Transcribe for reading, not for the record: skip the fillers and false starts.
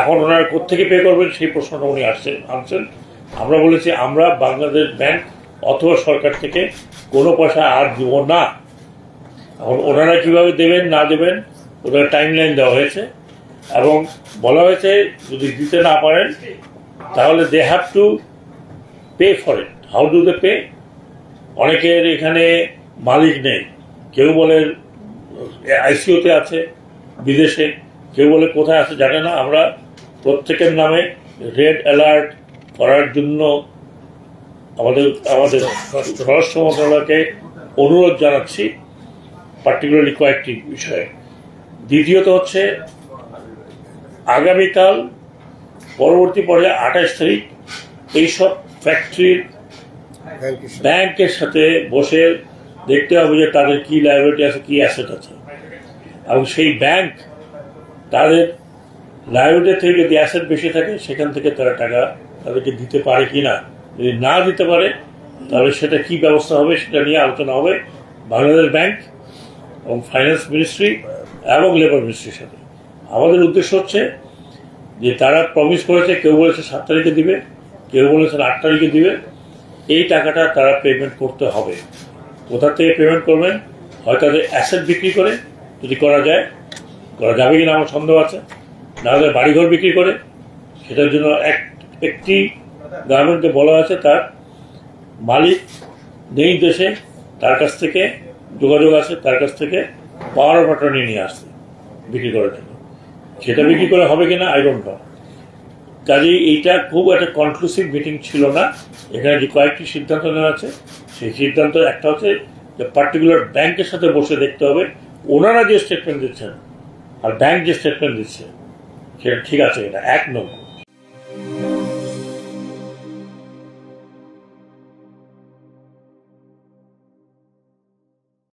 এখন ওনারা কোত্থেকে পে করবেন সেই প্রশ্নটা উনি আনছেন। আমরা বলেছি আমরা বাংলাদেশ ব্যাংক অথবা সরকার থেকে কোনো পয়সা আর দিব না। এখন ওনারা কিভাবে দেবেন না দেবেন ওদের টাইমলাইন দেওয়া হয়েছে এবং বলা হয়েছে যদি দিতে না পারেন তাহলে they have to pay for it. How do they pay? অনেকের এখানে মালিক নেই, কেউ বলে আইসিওতে আছে বিদেশে, কেউ বলে কোথায় আছে জানে না। আমরা প্রত্যেকের নামে রেড অ্যালার্ট করার জন্য আমাদের স্বরাষ্ট্র মন্ত্রণালয়কে অনুরোধ জানাচ্ছি, পার্টিকুলারলি কয়েকটি বিষয়ে। দ্বিতীয়ত হচ্ছে আগামীকাল পরবর্তী পর্যায়ে 28 তারিখ এইসব ফ্যাক্টরির ব্যাংকের সাথে বসে দেখতে হবে যে তাদের কি লায়াবিলিটি আছে, কি অ্যাসেট আছে, এবং সেই ব্যাংক তাদের লায়াবিলিটি থেকে যদি অ্যাসেট বেশি থাকে সেখান থেকে তারা টাকা তাদেরকে দিতে পারে কি না। যদি না দিতে পারে তাহলে সেটা কি ব্যবস্থা হবে সেটা নিয়ে আলোচনা হবে বাংলাদেশ ব্যাংক এবং ফাইন্যান্স মিনিস্ট্রি এবং লেবার মিনিস্ট্রির সাথে। আমাদের উদ্দেশ্য হচ্ছে যে তারা প্রমিস করেছে, কেউ বলেছে 7 তারিখে দিবে, কেউ বলেছেন 8 তারিখে দিবে, এই টাকাটা তারা পেমেন্ট করতে হবে। কোথা থেকে পেমেন্ট করবেন? হয় তাদের অ্যাসেট বিক্রি করে, যদি করা যায়, করা যাবে কিনা আমার সন্দেহ আছে, না হলে বাড়িঘর বিক্রি করে। সেটার জন্য একটি গার্মেন্টকে বলা আছে তার মালিক নেই দেশে, তার কাছ থেকে যোগাযোগ আছে, তার কাছ থেকে পাওয়ার অফ অ্যাটর্নি নিয়ে আসছে বিক্রি করার জন্য। সেটা বিক্রি করে হবে কিনা আই ডোন্ট নো। কাজেই এইটা খুব একটা কনক্লুসিভ মিটিং ছিল না। এখানে যে কয়েকটি সিদ্ধান্ত নেওয়া আছে সেই সিদ্ধান্ত একটা হচ্ছে যে পার্টিকুলার ব্যাংকের সাথে বসে দেখতে হবে ওনারা যে স্টেটমেন্ট দিচ্ছেন আর ব্যাংক যে স্টেটমেন্ট দিচ্ছে সেটা ঠিক আছে কিনা, 1 নম্বর।